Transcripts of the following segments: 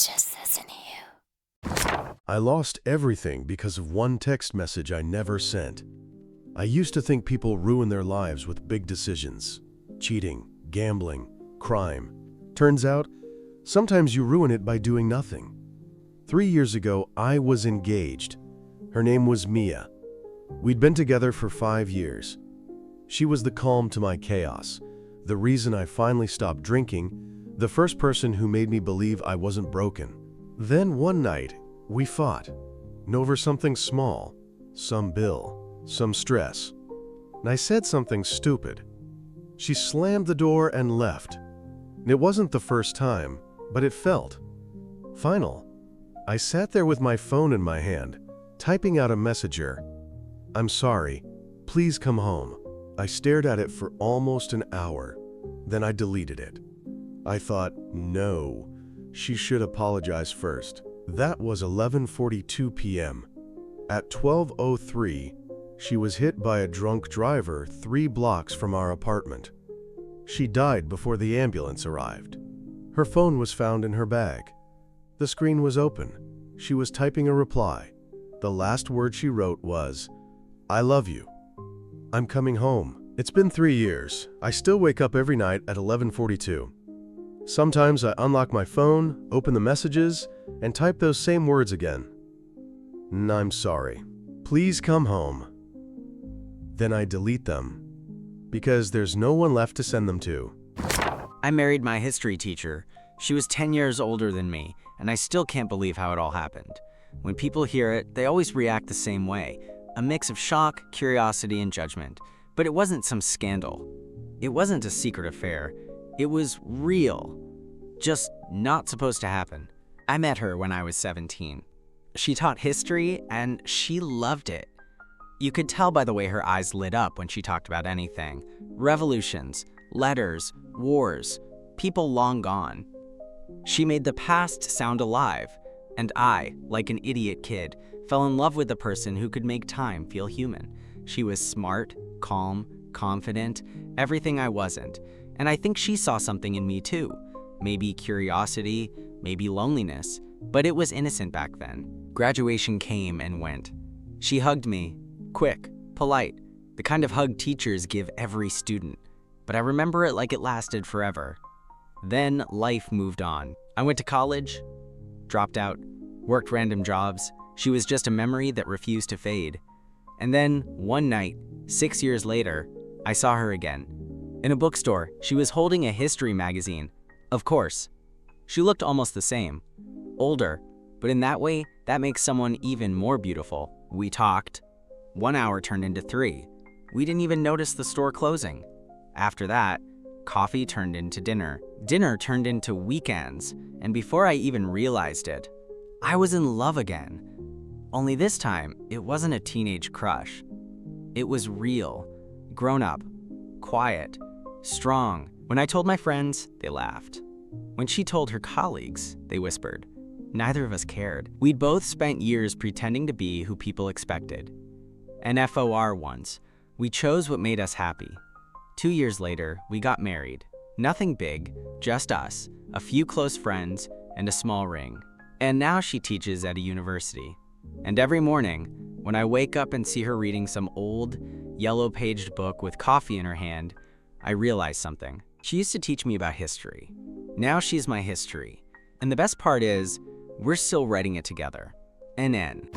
just isn't you. I lost everything because of one text message I never sent. I used to think people ruin their lives with big decisions. Cheating, gambling, crime. Turns out, sometimes you ruin it by doing nothing. 3 years ago, I was engaged. Her name was Mia. We'd been together for 5 years. She was the calm to my chaos, the reason I finally stopped drinking, the first person who made me believe I wasn't broken. Then one night, we fought. Over something small, some bill, some stress. And I said something stupid. She slammed the door and left. It wasn't the first time, but it felt final. I sat there with my phone in my hand, typing out a messenger. "I'm sorry. Please come home." I stared at it for almost an hour. Then I deleted it. I thought, no, she should apologize first. That was 11:42 p.m. At 12:03, she was hit by a drunk driver 3 blocks from our apartment. She died before the ambulance arrived. Her phone was found in her bag. The screen was open. She was typing a reply. The last word she wrote was, "I love you. I'm coming home." It's been 3 years. I still wake up every night at 11:42. Sometimes I unlock my phone, open the messages, and type those same words again. "I'm sorry. Please come home." Then I delete them, because there's no one left to send them to. I married my history teacher. She was 10 years older than me, and I still can't believe how it all happened. When people hear it, they always react the same way, a mix of shock, curiosity, and judgment. But it wasn't some scandal. It wasn't a secret affair. It was real, just not supposed to happen. I met her when I was 17. She taught history, and she loved it. You could tell by the way her eyes lit up when she talked about anything. Revolutions, letters, wars, people long gone. She made the past sound alive, and I, like an idiot kid, fell in love with a person who could make time feel human. She was smart, calm, confident, everything I wasn't. And I think she saw something in me too. Maybe curiosity, maybe loneliness, but it was innocent back then. Graduation came and went. She hugged me, quick, polite, the kind of hug teachers give every student. But I remember it like it lasted forever. Then life moved on. I went to college, dropped out, worked random jobs. She was just a memory that refused to fade. And then, one night, 6 years later, I saw her again. In a bookstore, she was holding a history magazine. Of course. She looked almost the same. Older, but in that way, that makes someone even more beautiful. We talked. 1 hour turned into 3. We didn't even notice the store closing. After that, coffee turned into dinner. Dinner turned into weekends. And before I even realized it, I was in love again. Only this time, it wasn't a teenage crush. It was real, grown up, quiet, strong. When I told my friends, they laughed. When she told her colleagues, they whispered. Neither of us cared. We'd both spent years pretending to be who people expected. An FOR once, we chose what made us happy. 2 years later, we got married. Nothing big, just us, a few close friends, and a small ring. And now she teaches at a university. And every morning, when I wake up and see her reading some old, yellow-paged book with coffee in her hand, I realize something. She used to teach me about history. Now she's my history. And the best part is, we're still writing it together. NN.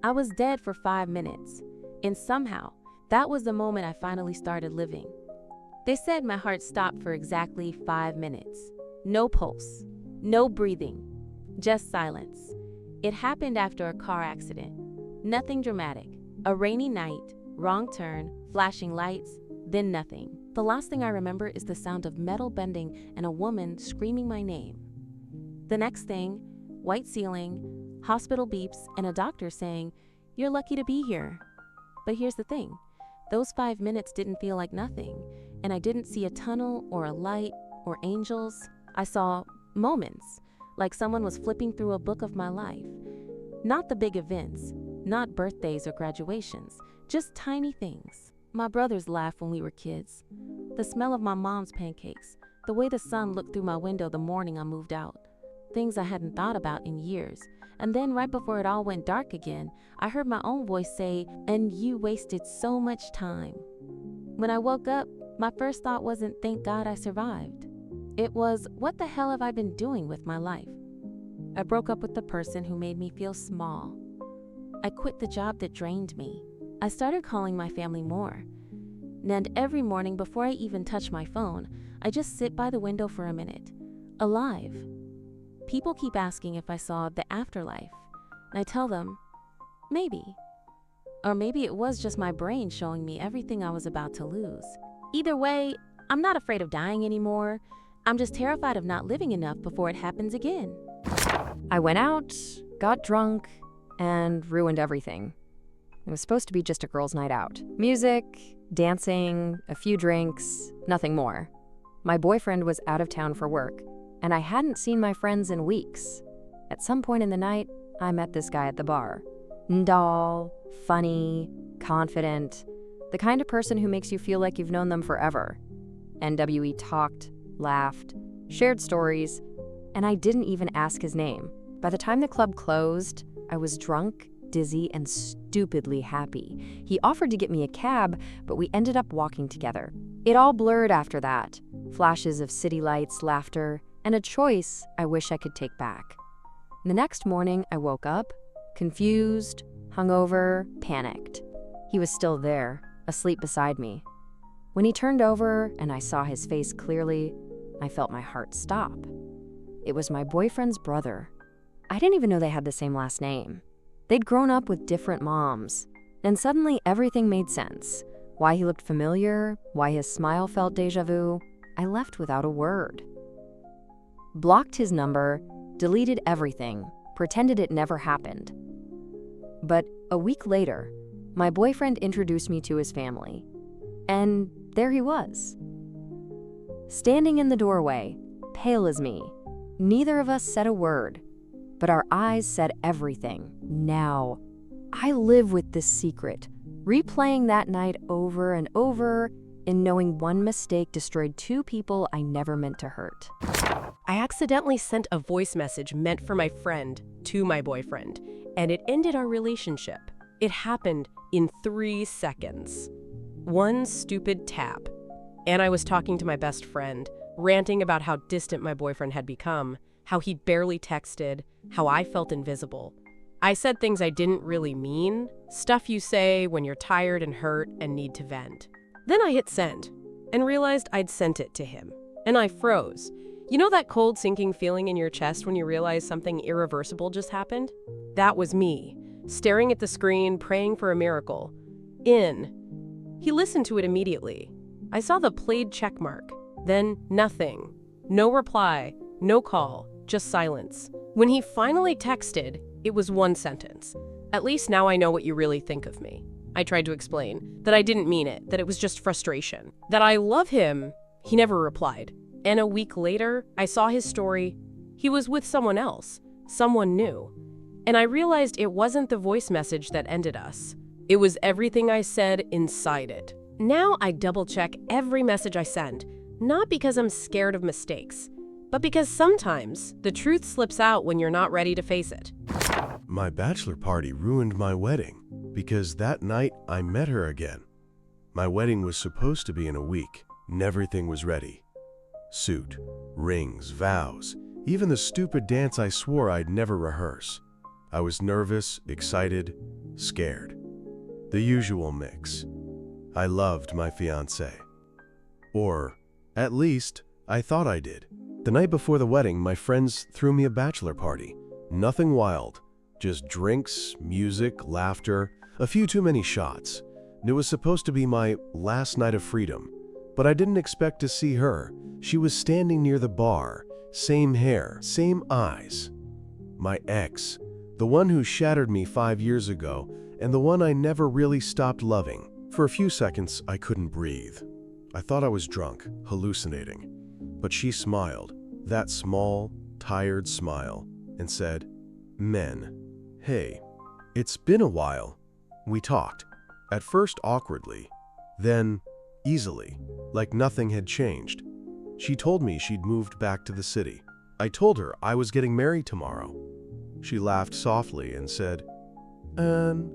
I was dead for 5 minutes, and somehow, that was the moment I finally started living. They said my heart stopped for exactly 5 minutes. No pulse, no breathing, just silence. It happened after a car accident. Nothing dramatic. A rainy night, wrong turn, flashing lights, then nothing. The last thing I remember is the sound of metal bending and a woman screaming my name. The next thing, white ceiling, hospital beeps, and a doctor saying, "You're lucky to be here." But here's the thing. Those 5 minutes didn't feel like nothing, and I didn't see a tunnel or a light or angels. I saw moments, like someone was flipping through a book of my life. Not the big events, not birthdays or graduations, just tiny things. My brothers laughed when we were kids. The smell of my mom's pancakes, the way the sun looked through my window the morning I moved out. things I hadn't thought about in years. And then right before it all went dark again, I heard my own voice say, "And you wasted so much time." When I woke up, my first thought wasn't, "Thank God I survived." It was, "What the hell have I been doing with my life?" I broke up with the person who made me feel small. I quit the job that drained me. I started calling my family more. And every morning before I even touch my phone, I just sit by the window for a minute. Alive. People keep asking if I saw the afterlife. And I tell them, maybe. Or maybe it was just my brain showing me everything I was about to lose. Either way, I'm not afraid of dying anymore. I'm just terrified of not living enough before it happens again. I went out, got drunk, and ruined everything. It was supposed to be just a girls' night out. Music, dancing, a few drinks, nothing more. My boyfriend was out of town for work, and I hadn't seen my friends in weeks. At some point in the night, I met this guy at the bar. Ndall, funny, confident, the kind of person who makes you feel like you've known them forever. NWE talked, laughed, shared stories, and I didn't even ask his name. By the time the club closed, I was drunk, dizzy, and stupidly happy. He offered to get me a cab, but we ended up walking together. It all blurred after that. Flashes of city lights, laughter, and a choice I wish I could take back. The next morning, I woke up, confused, hungover, panicked. He was still there, asleep beside me. When he turned over and I saw his face clearly, I felt my heart stop. It was my boyfriend's brother. I didn't even know they had the same last name. They'd grown up with different moms. And suddenly everything made sense. Why he looked familiar, why his smile felt déjà vu. I left without a word. Blocked his number, deleted everything, pretended it never happened. But a week later, my boyfriend introduced me to his family. And there he was. Standing in the doorway, pale as me. Neither of us said a word, but our eyes said everything. Now, I live with this secret, replaying that night over and over, and knowing one mistake destroyed two people I never meant to hurt. I accidentally sent a voice message meant for my friend to my boyfriend, and it ended our relationship. It happened in 3 seconds. One stupid tap, and I was talking to my best friend, ranting about how distant my boyfriend had become, how he'd barely texted, how I felt invisible. I said things I didn't really mean, stuff you say when you're tired and hurt and need to vent. Then I hit send and realized I'd sent it to him, and I froze. You know that cold sinking feeling in your chest when you realize something irreversible just happened? That was me, staring at the screen, praying for a miracle. He listened to it immediately. I saw the played check mark, then nothing. No reply, no call, just silence. When he finally texted, it was one sentence. "At least now I know what you really think of me." I tried to explain that I didn't mean it, that it was just frustration, that I love him. He never replied. And a week later, I saw his story. He was with someone else, someone new. And I realized it wasn't the voice message that ended us. It was everything I said inside it. Now I double-check every message I send, not because I'm scared of mistakes, but because sometimes the truth slips out when you're not ready to face it. My bachelor party ruined my wedding because that night I met her again. My wedding was supposed to be in a week, and everything was ready. Suit, rings, vows, even the stupid dance I swore I'd never rehearse. I was nervous, excited, scared. The usual mix. I loved my fiancée. Or, at least, I thought I did. The night before the wedding, my friends threw me a bachelor party. Nothing wild, just drinks, music, laughter, a few too many shots. It was supposed to be my last night of freedom, but I didn't expect to see her. She was standing near the bar, same hair, same eyes. My ex, the one who shattered me 5 years ago, and the one I never really stopped loving. For a few seconds, I couldn't breathe. I thought I was drunk, hallucinating. But she smiled, that small, tired smile, and said, "Men, hey, it's been a while." We talked, at first awkwardly, then easily, like nothing had changed. She told me she'd moved back to the city. I told her I was getting married tomorrow. She laughed softly and said, "And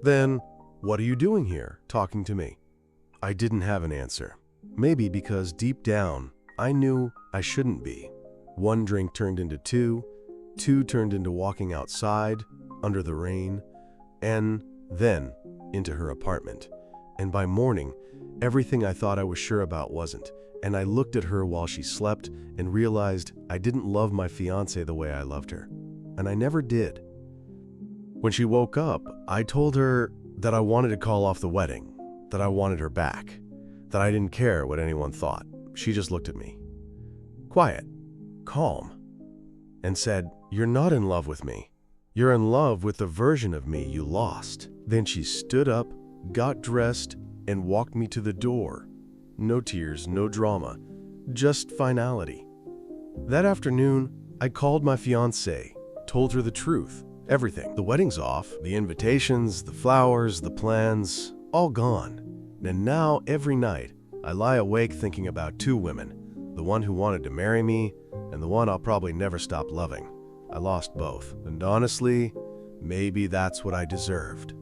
then, what are you doing here, talking to me?" I didn't have an answer. Maybe because deep down, I knew I shouldn't be. One drink turned into two turned into walking outside, under the rain, and then into her apartment. And by morning, everything I thought I was sure about wasn't. And I looked at her while she slept and realized I didn't love my fiancée the way I loved her. And I never did. When she woke up, I told her that I wanted to call off the wedding, that I wanted her back, that I didn't care what anyone thought. She just looked at me, quiet, calm, and said, "You're not in love with me. You're in love with the version of me you lost." Then she stood up, got dressed, and walked me to the door. No tears, no drama, just finality. That afternoon, I called my fiancée, told her the truth, everything. The wedding's off, the invitations, the flowers, the plans, all gone. And now, every night, I lie awake thinking about two women, the one who wanted to marry me and the one I'll probably never stop loving. I lost both, and honestly, maybe that's what I deserved.